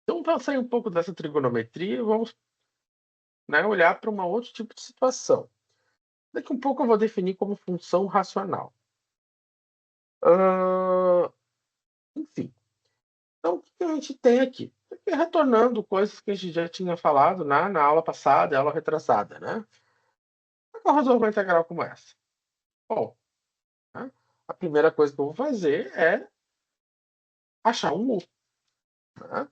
Então, vamos sair um pouco dessa trigonometria e vamos, né, olhar para um outro tipo de situação. Daqui um pouco eu vou definir como função racional. Hã, enfim, então o que que a gente tem aqui? Aqui retornando coisas que a gente já tinha falado na aula passada, aula retrasada, né. Como é que eu resolvo uma integral como essa? Bom, né, a primeira coisa que eu vou fazer é achar um u, né.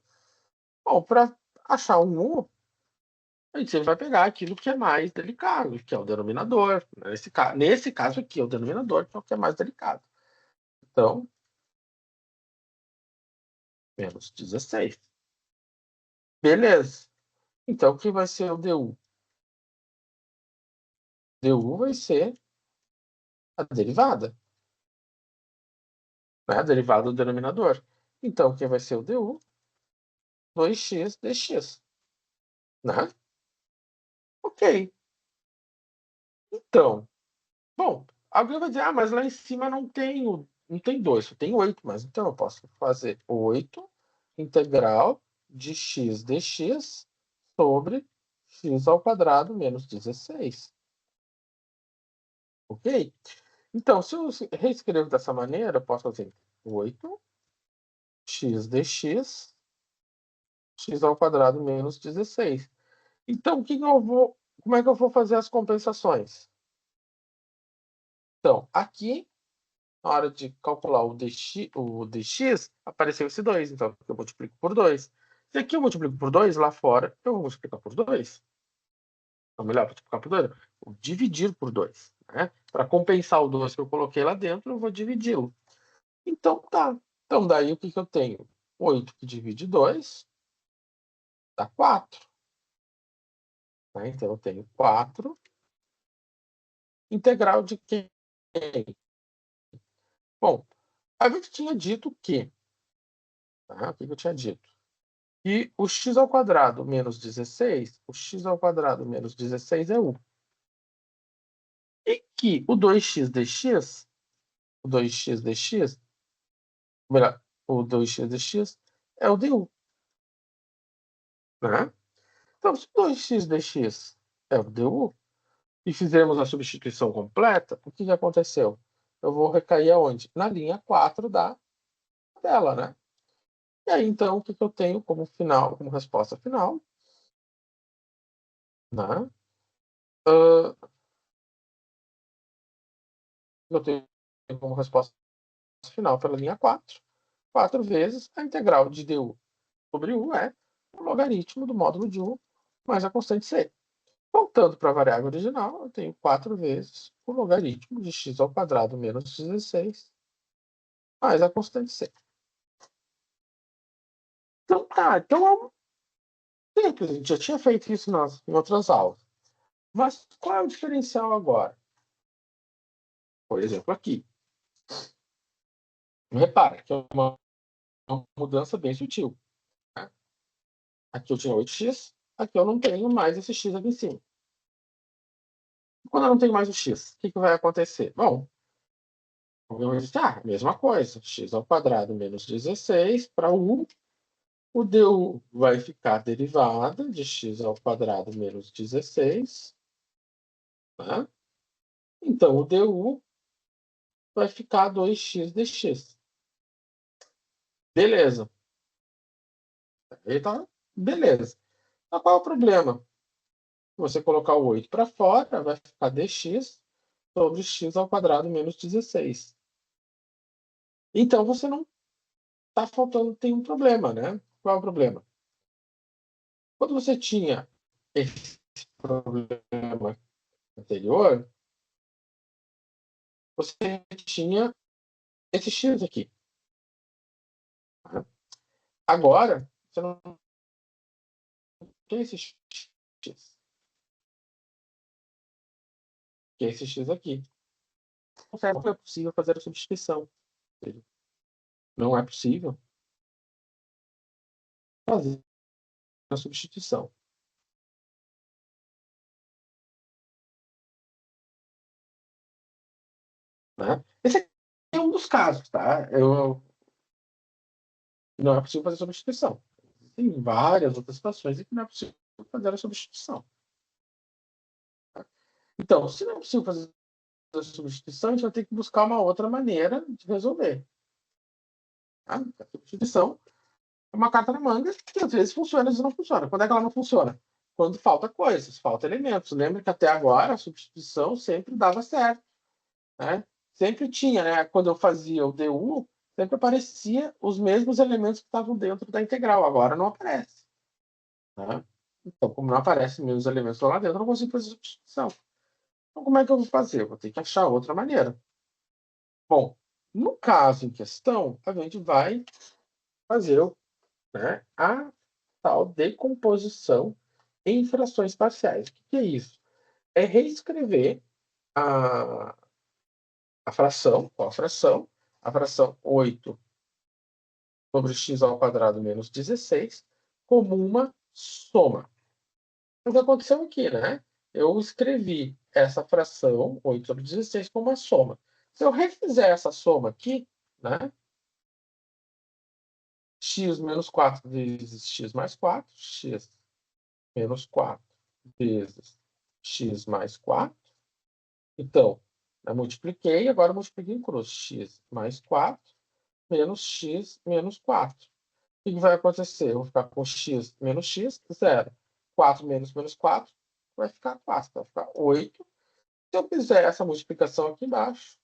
Bom, para achar um u, a gente sempre vai pegar aquilo que é mais delicado, que é o denominador. Nesse caso aqui, é o denominador que é o que é mais delicado. Então, menos 16. Beleza. Então, o que vai ser o du? Du vai ser a derivada, né? A derivada do denominador. Então, o que vai ser o du? 2x dx, né? Ok. Então, bom, alguém vai dizer, ah, mas lá em cima não tem 2, só tem 8, mas então eu posso fazer 8 integral de x dx sobre x ao quadrado menos 16. Ok? Então, se eu reescrevo dessa maneira, eu posso fazer 8 x dx, x ao quadrado menos 16. Então, como é que eu vou fazer as compensações? Então, aqui, na hora de calcular o dx, apareceu esse 2, então eu multiplico por 2. Se aqui eu multiplico por 2, lá fora eu vou multiplicar por 2. Ou melhor, multiplicar por 2, vou dividir por 2. Né? Para compensar o 2 que eu coloquei lá dentro, eu vou dividi-lo. Então, tá. Então, daí o que, que eu tenho? 8 que divide 2 dá 4. Né? Então, eu tenho 4 integral de quem? Bom, a gente tinha dito que, tá? O que, que eu tinha dito? E o x ao quadrado menos 16, o x ao quadrado menos 16 é u. E que o 2x dx, o 2x dx, melhor, o 2x dx é o du, né? Então, se o 2x dx é o du, e fizermos a substituição completa, o que, que aconteceu? Eu vou recair aonde? Na linha 4 da tabela, né? E aí, então, o que, que eu tenho como final, como resposta final? Né? Uh, eu tenho como resposta final pela linha 4, 4 vezes a integral de du sobre u é o logaritmo do módulo de u mais a constante c. Voltando para a variável original, eu tenho 4 vezes o logaritmo de x ao quadrado menos 16 mais a constante c. Então, tá. Então, é simples. A gente já tinha feito isso em outras aulas. Mas qual é o diferencial agora? Por exemplo, aqui. Repara que é uma mudança bem sutil. Né? Aqui eu tinha 8x, aqui eu não tenho mais esse x aqui em cima. Quando eu não tenho mais o x, o que, que vai acontecer? Bom, eu vou dizer, mesma coisa. X ao quadrado menos 16 para u. O du vai ficar derivada de x ao quadrado menos 16. Né? Então, o du vai ficar 2x dx. Beleza. Então, beleza. Então, qual é o problema? Se você colocar o 8 para fora, vai ficar dx sobre x ao quadrado menos 16. Então, você não está faltando, tem um problema, né? Qual é o problema? Quando você tinha esse problema anterior, você tinha esse x aqui. Né? Agora, você não tem esse x, que é esse x aqui. Não é possível fazer a substituição. Não é possível fazer a substituição. Né? Esse aqui é um dos casos, tá? Não é possível fazer substituição. existem várias outras situações em que não é possível fazer a substituição. Então, se não é possível fazer a substituição, a gente vai ter que buscar uma outra maneira de resolver. Tá? A substituição é uma carta na manga que às vezes funciona, às vezes não funciona. Quando é que ela não funciona? Quando falta coisas, falta elementos. Lembra que até agora a substituição sempre dava certo. Né? Sempre tinha, né? Quando eu fazia o DU, sempre aparecia os mesmos elementos que estavam dentro da integral. Agora não aparece. Né? Então, como não aparecem os mesmos elementos lá dentro, eu não consigo fazer substituição. Então, como é que eu vou fazer? Eu vou ter que achar outra maneira. Bom, no caso em questão, a gente vai fazer, né, a tal decomposição em frações parciais. O que é isso? É reescrever a, a fração, qual a fração? A fração 8 sobre x ao quadrado menos 16 como uma soma. O que aconteceu aqui, né? Eu escrevi essa fração, 8 sobre 16, como uma soma. Se eu refizer essa soma aqui, né? X menos 4 vezes x mais 4, x menos 4 vezes x mais 4. Então, eu multipliquei, agora eu multipliquei em cruz. X mais 4 menos x menos 4. O que vai acontecer? Eu vou ficar com x menos x, 0. 4 menos 4 vai ficar 4, vai ficar 8. Se eu fizer essa multiplicação aqui embaixo,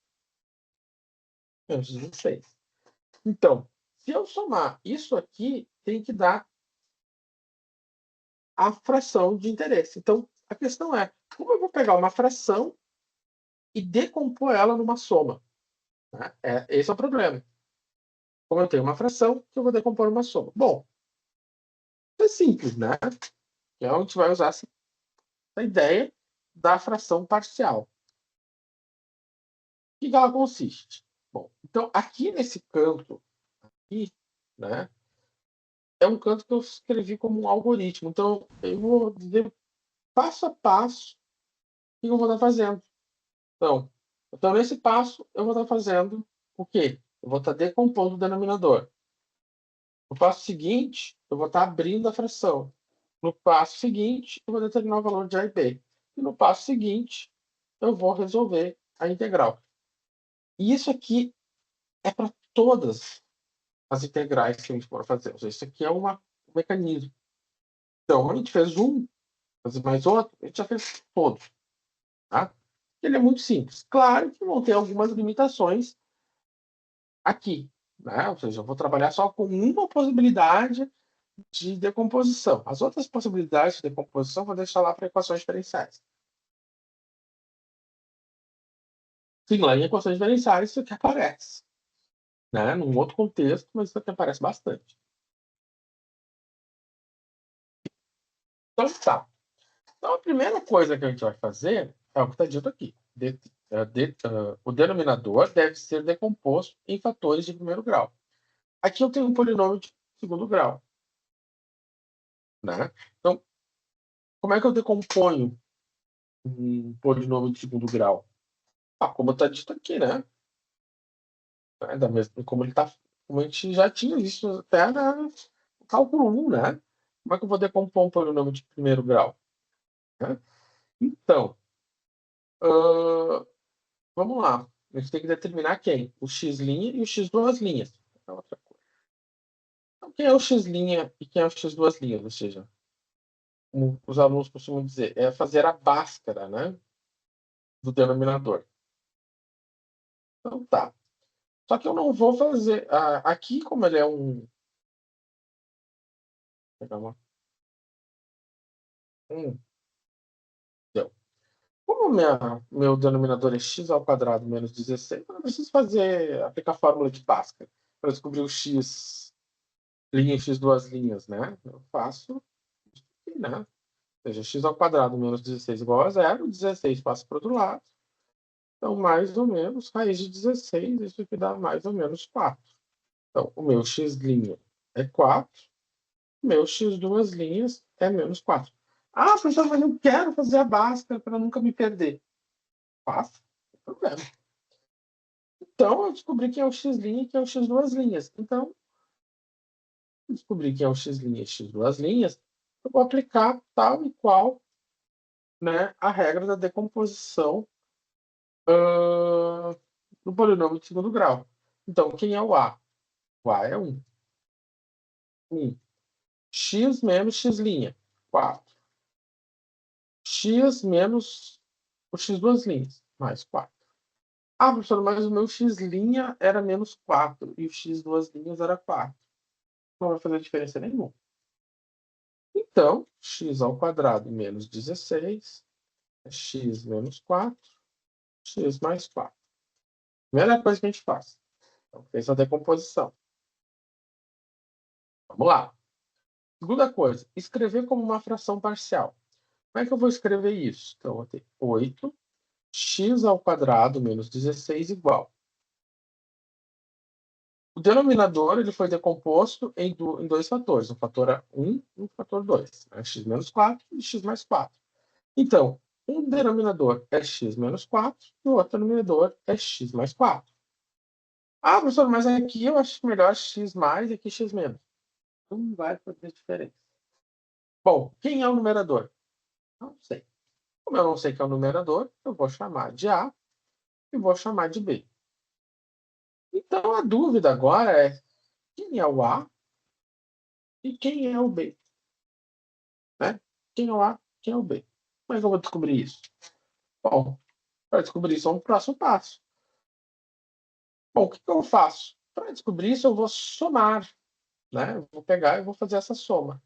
menos 16. Então, se eu somar isso aqui, tem que dar a fração de interesse. Então, a questão é, como eu vou pegar uma fração e decompor ela numa soma? Né? Esse é o problema. Como eu tenho uma fração, que eu vou decompor numa soma. Bom, é simples, né? Então, a gente vai usar essa ideia da fração parcial. O que ela consiste? Bom, então, aqui nesse canto, aqui, né, é um canto que eu escrevi como um algoritmo. Então, eu vou dizer passo a passo o que eu vou estar fazendo. Então, nesse passo, eu vou estar fazendo o quê? Eu vou estar decompondo o denominador. No passo seguinte, eu vou estar abrindo a fração. No passo seguinte, eu vou determinar o valor de A e B. E no passo seguinte, eu vou resolver a integral. E isso aqui é para todas as integrais que a gente for fazer. Ou seja, isso aqui é um mecanismo. Então, a gente fez um, fazer mais outro, a gente já fez todos. Tá? Ele é muito simples. Claro que vão ter algumas limitações aqui. Né? Ou seja, eu vou trabalhar só com uma possibilidade de decomposição. As outras possibilidades de decomposição eu vou deixar lá para equações diferenciais. Sim, lá em equações diferenciais isso aqui aparece. Né? Num outro contexto, mas isso aqui aparece bastante. Então, tá. Então, a primeira coisa que a gente vai fazer é o que está dito aqui. O denominador deve ser decomposto em fatores de primeiro grau. Aqui eu tenho um polinômio de segundo grau. Né? Então, como é que eu decomponho um polinômio de segundo grau? Como está dito aqui, né? Da mesma, como a gente já tinha visto até no cálculo 1, né? Como é que eu vou decompor um polinômio de primeiro grau? Né? Então, vamos lá. A gente tem que determinar quem? O x' e o x duas linhas. É outra coisa. Então, quem é o x' e quem é o x duas linhas? Ou seja, como os alunos costumam dizer, é fazer a báscara, né? Do denominador. Então, tá. Só que eu não vou fazer. Aqui, como ele é um. Vou pegar deu. Como meu denominador é x ao quadrado menos 16, eu não preciso aplicar a fórmula de Bhaskara para descobrir o x linha e x duas linhas, né? Eu faço aqui, né? Ou seja, x ao quadrado menos 16 igual a zero, 16 passa para o outro lado. Então, mais ou menos, raiz de 16, isso aqui dá mais ou menos 4. Então, o meu x' é 4, o meu x duas linhas é menos 4. Ah, professor, mas eu quero fazer a Bhaskara para nunca me perder. Faça, não tem problema. Então, eu descobri que é o x' e que é o x duas linhas. Então, Descobrir quem é o x' e x2', eu vou aplicar tal e qual, né, a regra da decomposição do polinômio de segundo grau. Então, quem é o A? O A é 1. 1. X menos x', 4. X menos o x2', mais 4. Ah, professor, mas o meu x' era menos 4 e o x2' era 4. Não vai fazer diferença nenhuma. Então, x ao quadrado menos 16 é x menos 4, x mais 4. Primeira coisa que a gente faz. Então, fez a decomposição. Vamos lá. Segunda coisa, escrever como uma fração parcial. Como é que eu vou escrever isso? Então, eu vou ter 8 x ao quadrado menos 16 igual. O denominador ele foi decomposto em dois fatores, o fator 1 e o fator 2, né? X menos 4 e x mais 4. Então, um denominador é x menos 4 e o outro denominador é x mais 4. Ah, professor, mas aqui eu acho melhor x mais e aqui x menos. Não vai fazer diferença. Bom, quem é o numerador? Não sei. Como eu não sei quem é o numerador, eu vou chamar de A e vou chamar de B. Então, a dúvida agora é quem é o A e quem é o B? Né? Quem é o A, quem é o B? Como é que eu vou descobrir isso? Bom, para descobrir isso é um próximo passo. Bom, o que eu faço? Para descobrir isso, eu vou somar. Né? Eu vou pegar e vou fazer essa soma.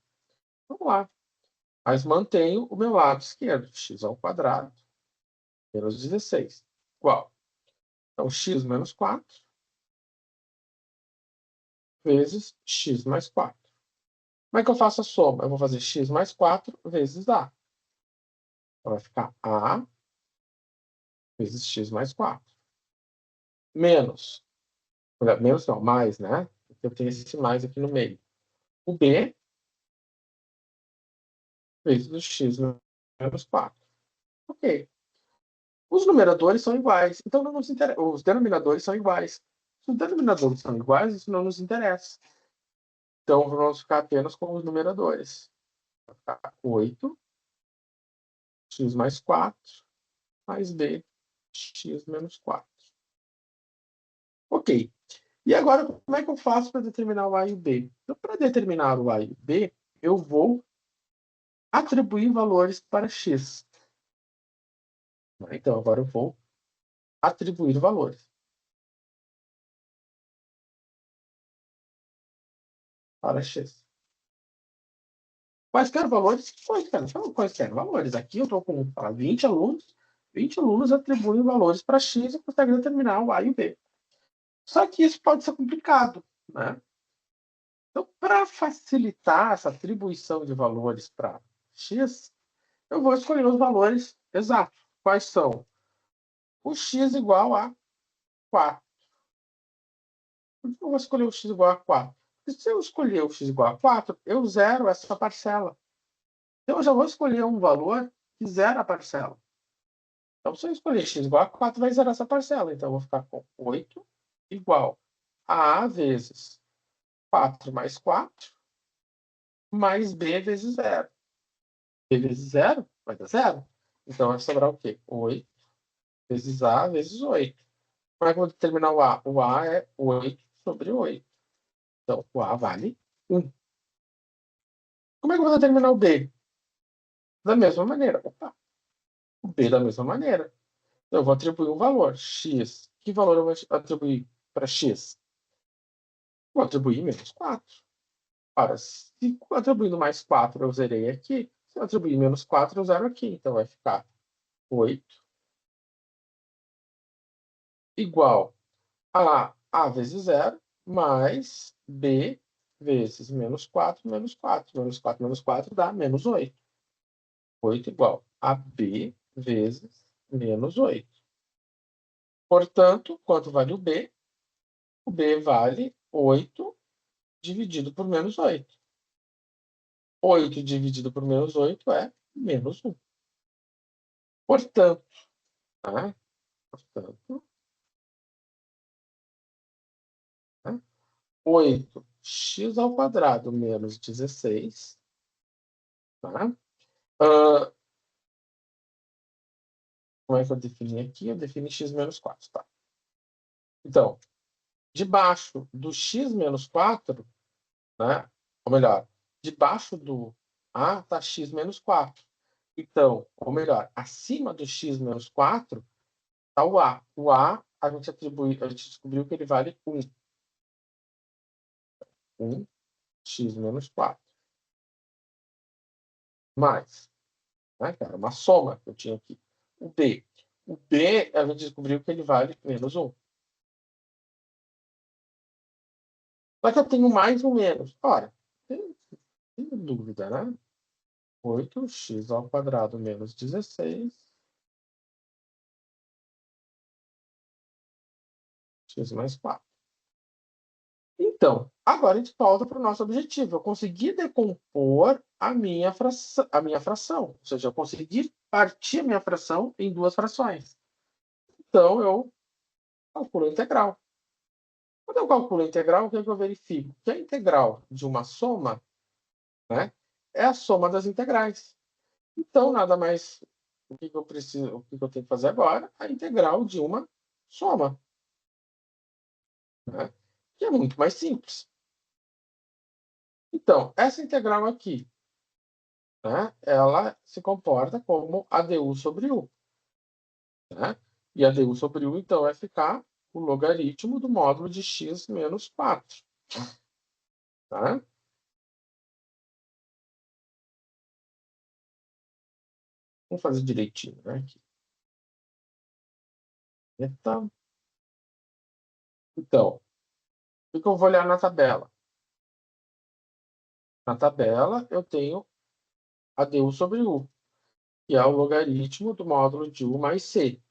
Vamos lá. Mas mantenho o meu lado esquerdo, x ao quadrado menos 16, igual. Então, x menos 4 vezes x mais 4. Como é que eu faço a soma? Eu vou fazer x mais 4 vezes A. Então, vai ficar A vezes x mais 4. Menos. Menos não, mais, né? Eu tenho esse mais aqui no meio. O B vezes o x menos 4. Ok. Os numeradores são iguais, então não nos interessa. Os denominadores são iguais. Se os denominadores são iguais, isso não nos interessa. Então, vamos ficar apenas com os numeradores. Vai ficar 8, x mais 4, mais b, x menos 4. Ok. E agora, como é que eu faço para determinar o a e o b? Então, para determinar o a e o b, eu vou atribuir valores para x. Então, agora eu vou atribuir valores para x. Quaisquer valores? Quaisquer valores. Aqui eu estou com 20 alunos. 20 alunos atribuem valores para x e conseguem determinar o a e o b. Só que isso pode ser complicado, né? Então, para facilitar essa atribuição de valores para x, eu vou escolher os valores exatos. Quais são? O x igual a 4. Por que eu vou escolher o x igual a 4? Porque se eu escolher o x igual a 4, eu zero essa parcela. Então, eu já vou escolher um valor que zera a parcela. Então, se eu escolher x igual a 4, vai zerar essa parcela. Então, eu vou ficar com 8 igual a A vezes 4 mais 4, mais B vezes 0. B vezes 0 vai dar 0. Então, vai sobrar o quê? 8 vezes A vezes 8. Como é que eu vou determinar o A? O A é 8 sobre 8. Então, o A vale 1. Como é que eu vou determinar o B? Da mesma maneira. Opa, o B da mesma maneira. Então, eu vou atribuir um valor, x. Que valor eu vou atribuir para x? Vou atribuir menos 4. Ora, se atribuindo mais 4 eu zerei aqui, se eu atribuir menos 4 eu zero aqui. Então, vai ficar 8 igual a vezes 0, mais b vezes menos 4, menos 4. Menos 4 menos 4 dá menos 8. 8 igual a b vezes menos 8. Portanto, quanto vale o b? O b vale 8 dividido por menos 8. 8 dividido por menos 8 é menos 1. Portanto, tá? Portanto, né? 8 x ao quadrado menos 16, tá? Como é que eu defini aqui? Eu defini x menos 4, tá? Então, debaixo do x menos 4, né? Ou melhor, debaixo do A está x menos 4. Então, ou melhor, acima do x menos 4 está o A. O A, a gente descobriu que ele vale 1. 1, x menos 4. Mais, né, cara, uma soma que eu tinha aqui. O B. O B, a gente descobriu que ele vale menos 1. Só que eu tenho mais ou menos. Ora, tem dúvida, né? 8x ao quadrado menos 16, x mais 4. Então, agora a gente volta para o nosso objetivo. Eu consegui decompor a minha fração. Ou seja, eu consegui partir a minha fração em duas frações. Então, eu calculo a integral. Quando eu calculo a integral, o que eu verifico? Que a integral de uma soma, né, é a soma das integrais. Então, nada mais o que eu preciso, o que eu tenho que fazer agora? A integral de uma soma, né? Que é muito mais simples. Então, essa integral aqui, né, ela se comporta como a du sobre u. Né? E a du sobre u, então, vai ficar o logaritmo do módulo de x menos 4. Tá? Vamos fazer direitinho, né? Aqui. Então, o que eu vou olhar na tabela? Na tabela, eu tenho a du sobre u, que é o logaritmo do módulo de u mais c.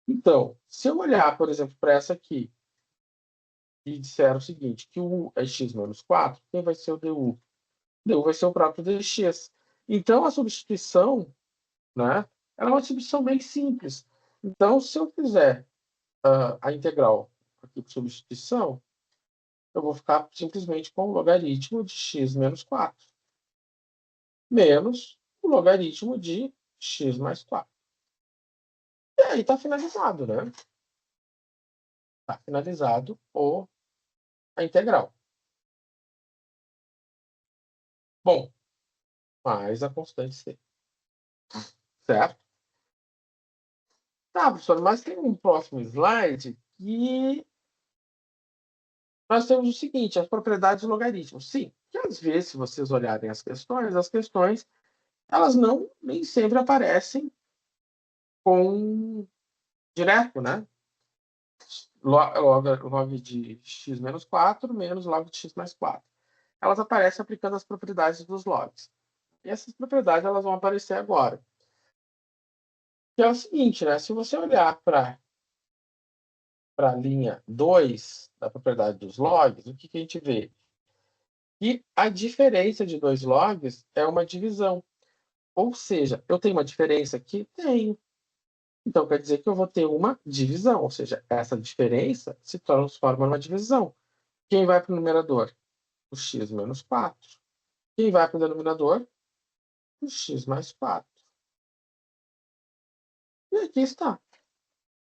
Então, se eu olhar, por exemplo, para essa aqui, e disser o seguinte, que o u é x menos 4, quem vai ser o du? Du vai ser o próprio dx. Então, a substituição, né, ela é uma substituição bem simples. Então, se eu fizer a integral aqui por substituição, eu vou ficar simplesmente com o logaritmo de x menos 4, menos o logaritmo de x mais 4. E aí está finalizado, né? Está finalizado a integral. Bom, mais a constante c. Certo? Tá, professor, mas tem um próximo slide que nós temos o seguinte, as propriedades do logaritmo. Sim, que às vezes, se vocês olharem as questões, elas não nem sempre aparecem com direto, né? Log de x menos 4 menos log de x mais 4. Elas aparecem aplicando as propriedades dos logs. E essas propriedades elas vão aparecer agora. Que é o seguinte, né? Se você olhar para a linha 2 da propriedade dos logs, o que a gente vê? E a diferença de dois logs é uma divisão. Ou seja, eu tenho uma diferença aqui? Tenho. Então, quer dizer que eu vou ter uma divisão. Ou seja, essa diferença se transforma numa divisão. Quem vai para o numerador? O x menos 4. Quem vai para o denominador? O x mais 4. E aqui está.